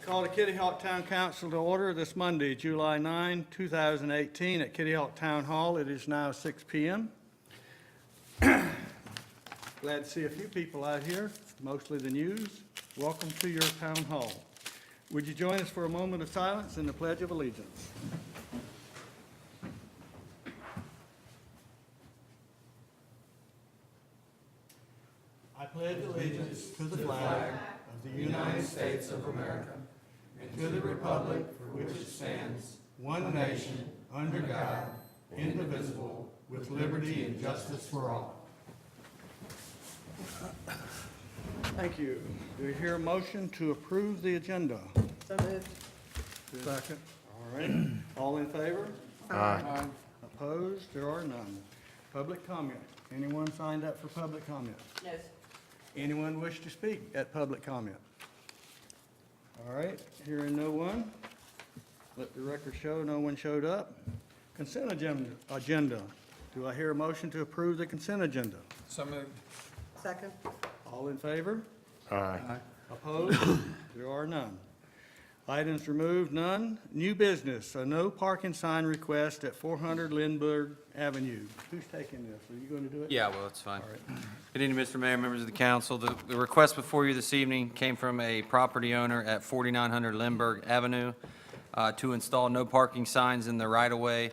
Call the Kitty Hawk Town Council to order this Monday, July 9, 2018, at Kitty Hawk Town Hall. It is now 6 p.m. Glad to see a few people out here, mostly the news. Welcome to your town hall. Would you join us for a moment of silence in the Pledge of Allegiance? I pledge allegiance to the flag of the United States of America and to the republic for which it stands, one nation, under God, indivisible, with liberty and justice for all. Thank you. Do you hear a motion to approve the agenda? So moved. Second. All right. All in favor? Aye. Opposed? There are none. Public comment. Anyone signed up for public comment? No. Anyone wish to speak at public comment? All right, hearing no one, let the record show no one showed up. Consent agenda. Do I hear a motion to approve the consent agenda? So moved. Second. All in favor? Aye. Opposed? There are none. Items removed, none. New business, a no parking sign request at 400 Lindbergh Avenue. Who's taking this? Are you going to do it? Yeah, well, it's fine. All right. Good evening, Mr. Mayor, members of the council. The request before you this evening came from a property owner at 4900 Lindbergh Avenue to install no parking signs in the right-of-way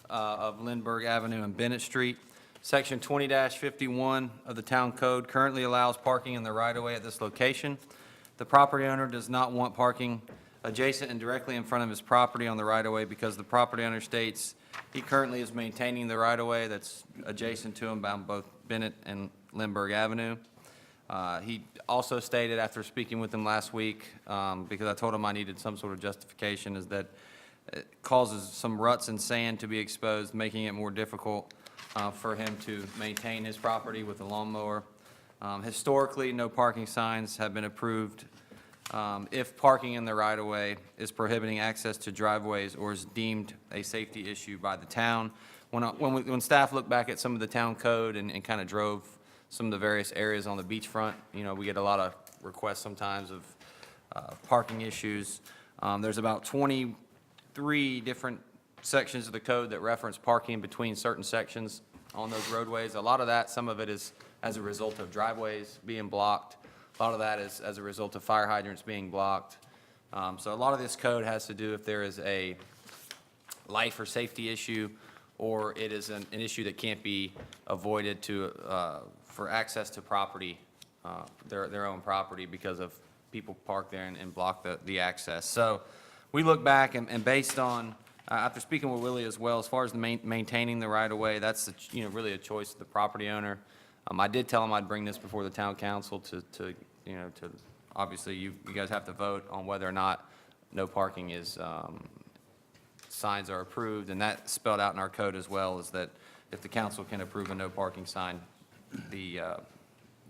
of Lindbergh Avenue and Bennett Street. Section 20-51 of the town code currently allows parking in the right-of-way at this location. The property owner does not want parking adjacent and directly in front of his property on the right-of-way because the property owner states he currently is maintaining the right-of-way that's adjacent to him on both Bennett and Lindbergh Avenue. He also stated after speaking with him last week, because I told him I needed some sort of justification, is that it causes some ruts and sand to be exposed, making it more difficult for him to maintain his property with a lawnmower. Historically, no parking signs have been approved if parking in the right-of-way is prohibiting access to driveways or is deemed a safety issue by the town. When staff looked back at some of the town code and kind of drove some of the various areas on the beachfront, you know, we get a lot of requests sometimes of parking issues. There's about 23 different sections of the code that reference parking between certain sections on those roadways. A lot of that, some of it is as a result of driveways being blocked. A lot of that is as a result of fire hydrants being blocked. So a lot of this code has to do if there is a life or safety issue, or it is an issue that can't be avoided for access to property, their own property, because of people park there and block the access. So we look back and based on, after speaking with Willie as well, as far as maintaining the right-of-way, that's really a choice of the property owner. I did tell him I'd bring this before the town council to obviously you guys have to vote on whether or not no parking is, signs are approved, and that spelled out in our code as well, is that if the council can approve a no parking sign, the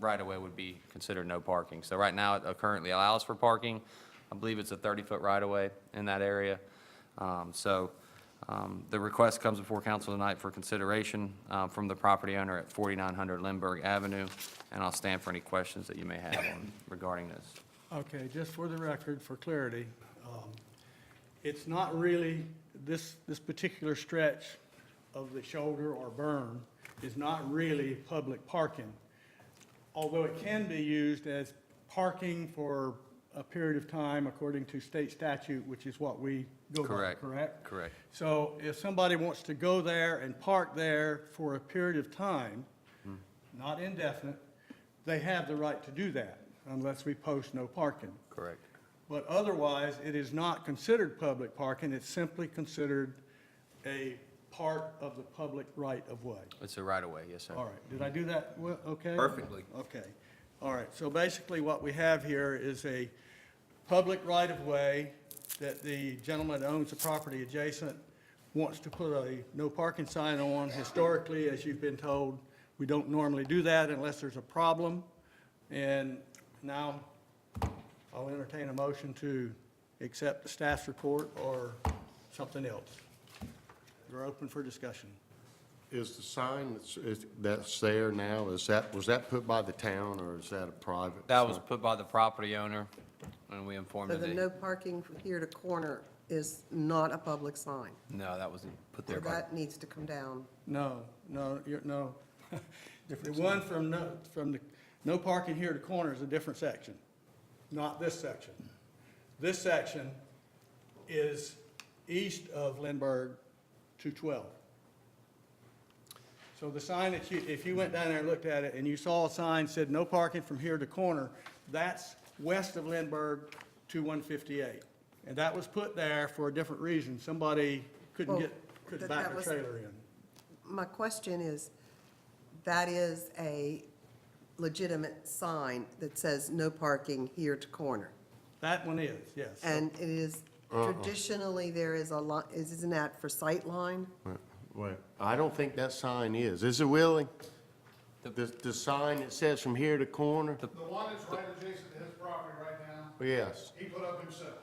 right-of-way would be considered no parking. So right now, it currently allows for parking. I believe it's a 30-foot right-of-way in that area. The request comes before council tonight for consideration from the property owner at 4900 Lindbergh Avenue, and I'll stand for any questions that you may have regarding this. Okay, just for the record, for clarity, it's not really, this particular stretch of the shoulder or berm is not really public parking, although it can be used as parking for a period of time according to state statute, which is what we go by, Correct. correct? Correct. So if somebody wants to go there and park there for a period of time, not indefinite, they have the right to do that unless we post no parking. Correct. But otherwise, it is not considered public parking. It's simply considered a part of the public right-of-way. It's a right-of-way, yes, sir. All right, did I do that okay? Perfectly. Okay, all right. So basically what we have here is a public right-of-way that the gentleman that owns the property adjacent wants to put a no parking sign on. Historically, as you've been told, we don't normally do that unless there's a problem. And now I'll entertain a motion to accept the staff's report or something else. We're open for discussion. Is the sign that's there now, was that put by the town or is that a private? That was sign? put by the property owner. and we informed So them the that, no parking from here to corner is not a public sign? no, that wasn't put So there by, that needs to come down. No, no, no. The one from the no parking here to corner is a different section, not this section. This section is east of Lindbergh to 12. So the sign that you, if you went down there and looked at it and you saw a sign said no parking from here to corner, that's west of Lindbergh to 158. And that was put there for a different reason. Somebody couldn't Well, couldn't that back a was- trailer in. My question is, that is a legitimate sign that says no parking here to corner. That one is, yes. And it is, traditionally, there is a lot, isn't that for sight line? Wait, I don't think that sign is. Is it, Willie? The sign that says from here to corner? The one that's right adjacent to his property right now, Yes. he put up himself.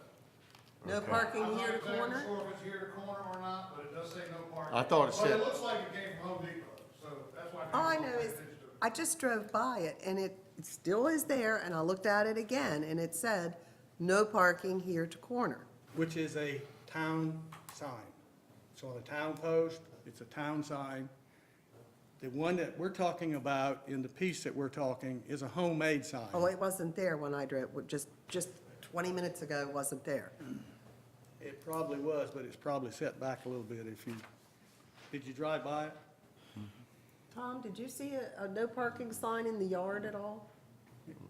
No Okay. parking I'm here not to exactly corner? sure if it's here to corner or not, but it does say no parking. I thought it But said- it looks like it came from Home Depot, so that's why. All I people know don't is, pay attention to it. I just drove by it, and it still is there, and I looked at it again, and it said, no parking here to corner. Which is a town sign. It's on a town post, it's a town sign. The one that we're talking about in the piece that we're talking is a homemade sign. Oh, it wasn't there when I drove, just 20 minutes ago, it wasn't there. It probably was, but it's probably set back a little bit if you, did you drive by it? Tom, did you see a no parking sign in the yard at all?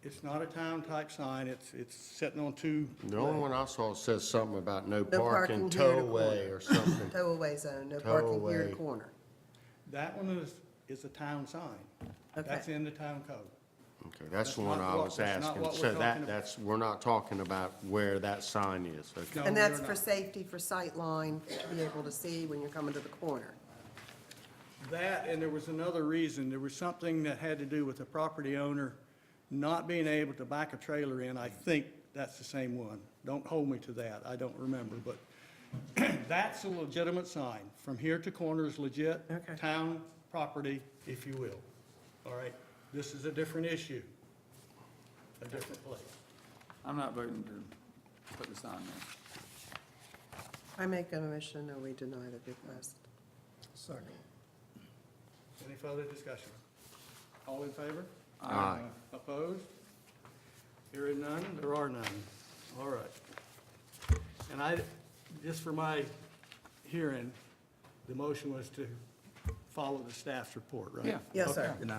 It's not a town-type sign, it's sitting on two. The only one I saw says something about no No parking, parking here to tow-away corner. or something. Tow-away zone, no parking here to Tow-away. corner. That one is a town sign. Okay. That's in the town code. Okay, that's That's the one not I what- was that's not asking. what we're So talking about. we're not talking about where that sign is, okay? No, And we that's are for not. safety, for sight line, to be able to see when you're coming to the corner. That, and there was another reason, there was something that had to do with the property owner not being able to back a trailer in. I think that's the same one. Don't hold me to that, I don't remember, but that's a legitimate sign. From here to corner is legit. Okay. Town property, if you will. All right, this is a different issue, a different place. I'm not voting to put the sign there. I make a motion that we deny the request. Second. Any further discussion? All in favor? Aye. Opposed? Hearing none, there are none. All right. And I, just for my hearing, the motion was to follow the staff's report, right? Yeah. Yes, sir. Okay.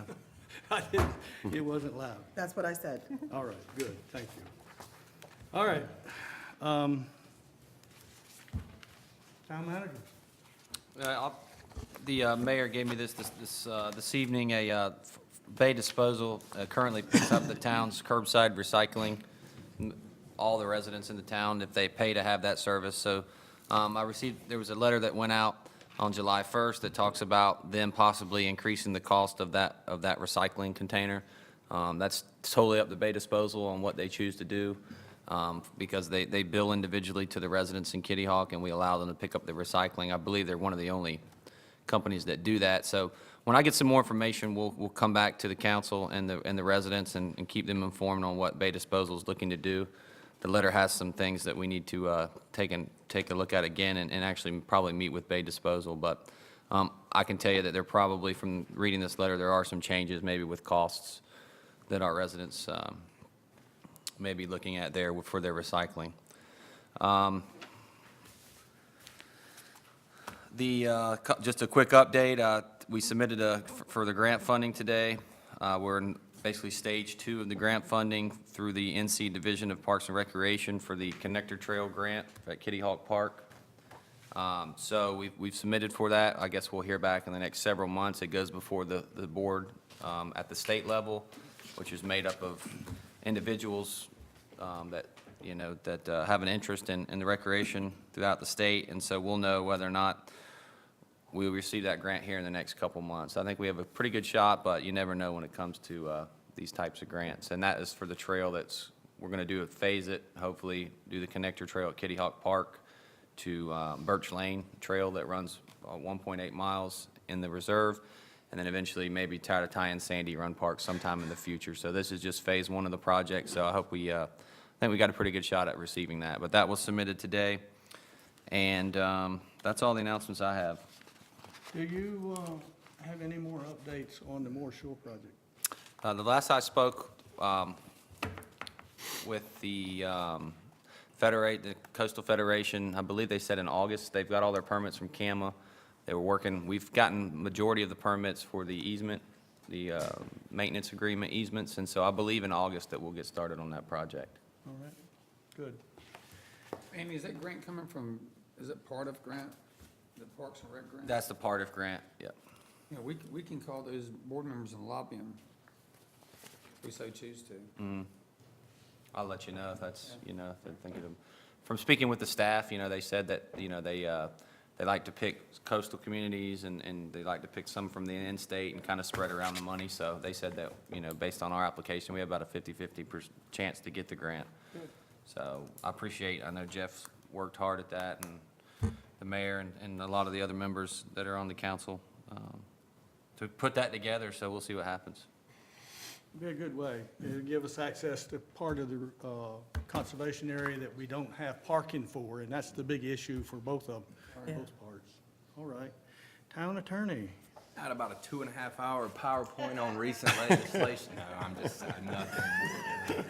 I didn't, it wasn't loud. That's what I said. All right, good, thank you. All right. Town manager. the mayor gave me this evening, Bay Disposal currently picks up the town's curbside recycling, all the residents in the town, if they pay to have that service. So there was a letter that went out on July 1st that talks about them possibly increasing the cost of that recycling container. That's totally up to Bay Disposal on what they choose to do, because they bill individually to the residents in Kitty Hawk, and we allow them to pick up the recycling. I believe they're one of the only companies that do that. So when I get some more information, we'll come back to the council and the residents and keep them informed on what Bay Disposal is looking to do. The letter has some things that we need to take a look at again and actually probably meet with Bay Disposal. But I can tell you that there probably, from reading this letter, there are some changes maybe with costs that our residents may be looking at there for their recycling. Just a quick update, we submitted for the grant funding today. We're in basically stage 2 of the grant funding through the NC Division of Parks and Recreation for the Connector Trail Grant at Kitty Hawk Park. So we've submitted for that. I guess we'll hear back in the next several months. It goes before the board at the state level, which is made up of individuals that, that have an interest in the recreation throughout the state. And so we'll know whether or not we'll receive that grant here in the next couple months. I think we have a pretty good shot, but you never know when it comes to these types of grants. And that is for the trail we're going to do phase it, hopefully do the connector trail at Kitty Hawk Park to Birch Lane Trail that runs 1.8 miles in the reserve, and then eventually maybe try to tie in Sandy Run Park sometime in the future. So this is just phase 1 of the project, so I hope we think we got a pretty good shot at receiving that. But that was submitted today, and that's all the announcements I have. Do you have any more updates on the Moore Shore project? The last I spoke with the the Coastal Federation, I believe they said in August, they've got all their permits from CAMA. They were working, we've gotten majority of the permits for the easement, the maintenance agreement easements, and so I believe in August that we'll get started on that project. All right, good. Amy, is that grant coming from, is it part of grant, the Parks and Rec grant? That's the part of grant, yep. You know, we can call those board members and lobby them if we so choose to. I'll let you know if that's, if they're thinking of, from speaking with the staff, they said that, they like to pick coastal communities and they like to pick some from the in-state and kind of spread around the money. So they said that, based on our application, we have about a 50-50 chance to get the grant. So I know Jeff's worked hard at that, and the mayor and a lot of the other members that are on the council to put that together, so we'll see what happens. Be a good way. It'll give us access to part of the conservation area that we don't have parking for, and that's the big issue for both of them, both parts. All right. Town attorney. I had about a 2.5-hour PowerPoint on recent legislation. No, I'm just saying nothing.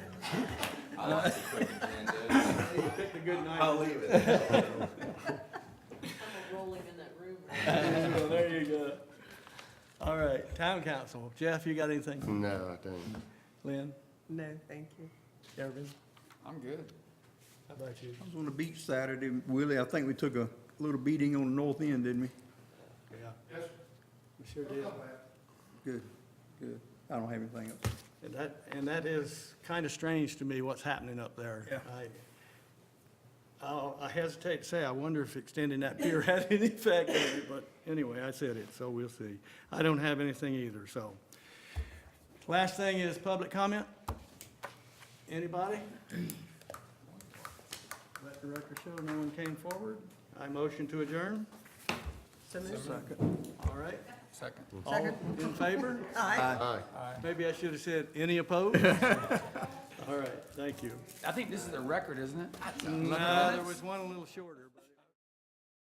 I like the quick agenda. You picked a good night. I'll leave it. I'm rolling in that room. Well, there you go. All right, town council. Jeff, you got anything? No, I don't. Lynn? No, thank you. Kevin? I'm good. How about you? I was on the beach Saturday, Willie. I think we took a little beating on the north end, didn't we? Yeah, Yes, we sure did. Good, good. I don't have anything else. And that is kind of strange to me, what's happening up there. Yeah. I hesitate to say, I wonder if extending that pier had any effect on it, but anyway, I said it, so we'll see. I don't have anything either, so. Last thing is public comment. Anybody? Let the record show no one came forward. I motion to adjourn. So moved. All right. Second. All in favor? Aye. Aye. Maybe I should have said, any opposed? All right, thank you. I think this is a record, isn't it? No, there was one a little shorter.